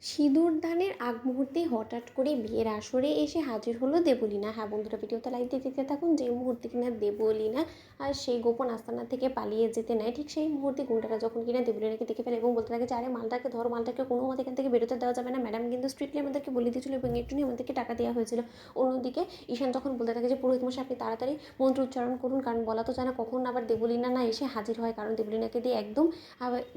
সিঁদুরদানের আগ মুহূর্তেই হঠাৎ করে বিয়ের আসরে এসে হাজির হলো দেবলীনা। হ্যাঁ বন্ধুরা, ভিডিওতে লাইক দিয়ে দেখতে থাকুন। যে মুহূর্তে কিনা দেবলীনা আর সেই গোপন আস্তানা থেকে পালিয়ে যেতে নেয়, ঠিক সেই মুহূর্তে গুন্ডারা যখন কিনা দেবলীনাকে দেখে ফেলে এবং বলতে থাকে যে আরে মালটাকে ধরো, মালটাকে কোনো মতে এখান থেকে বেরোতে দেওয়া যাবে না, ম্যাডাম কিন্তু স্ট্রিক্টলি আমাদেরকে বলে দিয়েছিল এবং একটু নিয়ে আমাদেরকে টাকা দেওয়া হয়েছিল। অন্যদিকে ঈশান যখন বলতে থাকে যে পুরোহিত মশাই আপনি তাড়াতাড়ি মন্ত্র উচ্চারণ করুন, কারণ বলা তো জানা কখন আবার দেবলীনা না এসে হাজির হয়, কারণ দেবলীনাকে দিয়ে একদম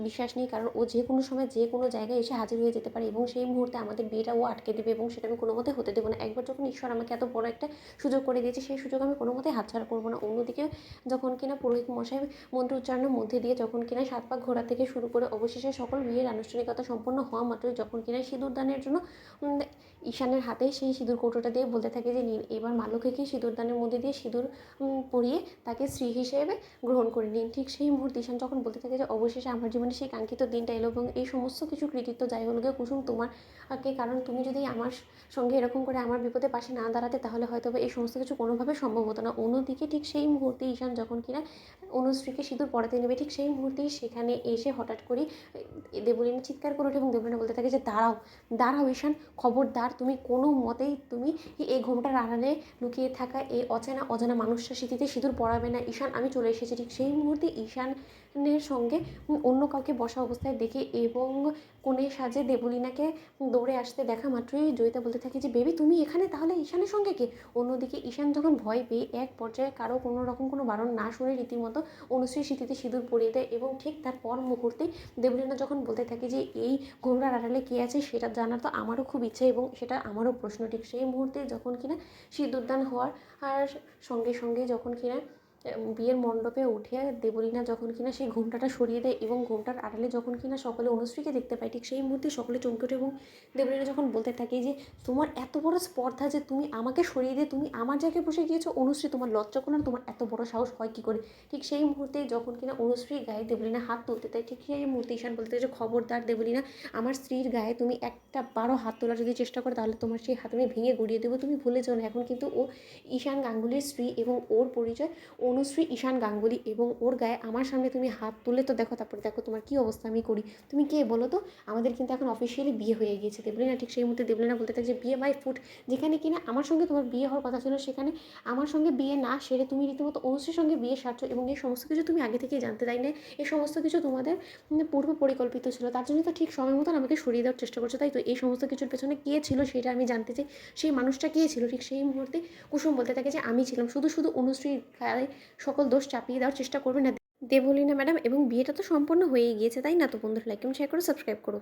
বিশ্বাস নেই, কারণ ও যে কোনো সময় যে কোনো জায়গায় এসে হাজির হয়ে যেতে পারে এবং সেই মুহূর্তে আমাদের বিয়েটা ও আটকে দেবে এবং সেটা আমি কোনো মতে হতে দেবো না। একবার যখন ঈশ্বর আমাকে এত বড় একটা সুযোগ করে দিয়েছে, সেই সুযোগ আমি কোনো মতে হাতছাড়া করবো না। অন্যদিকে যখন কিনা পুরোহিত মশাই মন্ত্র উচ্চারণের মধ্যে দিয়ে যখন কিনা সাত পাক ঘোরা থেকে শুরু করে অবশেষে সকল বিয়ের আনুষ্ঠানিকতা সম্পন্ন হওয়া মাত্রই যখন কিনা সিঁদুরদানের জন্য ঈশানের হাতে সেই সিঁদুর কৌটোটা দিয়ে বলতে থাকে যে নিন, এবার মালুকেকে সিঁদুরদানের মধ্যে দিয়ে সিঁদুর পরিয়ে তাকে স্ত্রী হিসেবে গ্রহণ করে নিন। ঠিক সেই মুহূর্তে ঈশান যখন বলতে থাকে যে অবশেষে আমার জীবনে সেই কাঙ্ক্ষিত দিনটা এলো এবং এই সমস্ত কিছু কৃতিত্ব যাই হলো গিয়ে কুসুম তোমার কারণ তুমি যদি আমার সঙ্গে এরকম করে আমার বিপদে পাশে না দাঁড়াতে তাহলে হয়তো এই সমস্ত কিছু কোনোভাবে সম্ভব হতো না। অন্যদিকে ঠিক সেই মুহূর্তে ঈশান যখন কিনা অনুশ্রীকে সিঁদুর পরাতে নেবে, ঠিক সেই মুহূর্তেই সেখানে এসে হঠাৎ করে দেবলীনা চিৎকার করে ওঠে এবং দেবলীনা বলতে থাকে যে দাঁড়াও দাঁড়াও ঈশান, খবরদার, তুমি কোনো মতেই তুমি এই ঘোমটার আড়ালে লুকিয়ে থাকা এই অচেনা অজানা মানুষটার স্মৃতিতে সিঁদুর পরাবে না। ঈশান, আমি চলে এসেছি। ঠিক সেই মুহূর্তে ঈশানের সঙ্গে অন্য কাউকে বসা অবস্থায় দেখে এবং কোণে সাজে দেবলীনাকে দৌড়ে আসতে দেখা মাত্রই জয়িতা বলতে থাকে যে বেবি তুমি এখানে, তাহলে ঈশানের সঙ্গে কে? অন্যদিকে ঈশান যখন ভয় পেয়ে এক পর্যায়ে কারো কোনো রকম কোনো বারণ না শুনে রীতিমতো অনুশ্রীর স্মৃতিতে সিঁদুর পরিয়ে দেয় এবং ঠিক তার পর মুহূর্তেই দেবলীনা যখন বলতে থাকে যে এই ঘোমটার আড়ালে কে আছে সেটা জানার তো আমারও খুব ইচ্ছা এবং সেটা আমারও প্রশ্ন। ঠিক সেই মুহূর্তে যখন কিনা সিঁদুরদান হওয়ার আর সঙ্গে সঙ্গে যখন কিনা বিয়ের মণ্ডপে উঠে দেবলীনা যখন কিনা সেই ঘোমটাটা সরিয়ে দেয় এবং ঘোমটার আড়ালে যখন কিনা সকলে অনুশ্রীকে দেখতে পায়, ঠিক সেই মুহূর্তে সকলে চমকে ওঠে এবং দেবলীনা যখন বলতে থাকে যে তোমার এত বড় স্পর্ধা যে তুমি আমাকে সরিয়ে দিয়ে তুমি আমার জায়গায় বসে গিয়েছো, অনুশ্রী তোমার লজ্জা করো না? তোমার এত বড় সাহস হয় কী করে? ঠিক সেই মুহূর্তে যখন কিনা অনুশ্রীর গায়ে দেবলীনা হাত তুলতে দেয়, ঠিক সেই মুহূর্তে ঈশান বলতে যে খবরদার দেবলীনা, আমার স্ত্রীর গায়ে তুমি একটা বারো হাত তোলার যদি চেষ্টা করো তাহলে তোমার সেই হাত আমি ভেঙে গুড়িয়ে দেবো। তুমি ভুলে যাও না এখন কিন্তু ও ঈশান গাঙ্গুলির স্ত্রী এবং ওর পরিচয় অনুশ্রী ঈশান গাঙ্গুলি, এবং ওর গায়ে আমার সামনে তুমি হাত তুলে তো দেখো, তারপরে দেখো তোমার কী অবস্থা আমি করি। তুমি কে বলো তো? আমাদের কিন্তু এখন অফিসিয়ালি বিয়ে হয়ে গিয়েছে। দেবলীনা ঠিক সেই মুহূর্তে দেবলীনা বলতে থাকে যে বিয়ে বাই ফুট, যেখানে কিনা আমার সঙ্গে তোমার বিয়ে হওয়ার কথা ছিল সেখানে আমার সঙ্গে বিয়ে না সেরে তুমি রীতিমতো অনুশ্রীর সঙ্গে বিয়ে সারছো এবং এই সমস্ত কিছু তুমি আগে থেকেই জানতে, তাই না? এই সমস্ত কিছু তোমাদের পূর্ব পরিকল্পিত ছিল, তার জন্য তো ঠিক সময় মতন আমাকে সরিয়ে দেওয়ার চেষ্টা করছো, তাই তো? এই সমস্ত কিছুর পেছনে কে ছিল সেটা আমি জানতে চাই, সেই মানুষটা কে ছিল? ঠিক সেই মুহূর্তে কুসুম বলতে থাকে যে আমি ছিলাম। শুধু শুধু অনুশ্রীর গায়ে সকল দোষ চাপিয়ে দেওয়ার চেষ্টা করবে না দেবলীনা ম্যাডাম, এবং বিয়েটা তো সম্পন্ন হয়েই গিয়েছে, তাই না? তো বন্ধুরা লাইক এবং শেয়ার করো, সাবস্ক্রাইব করো।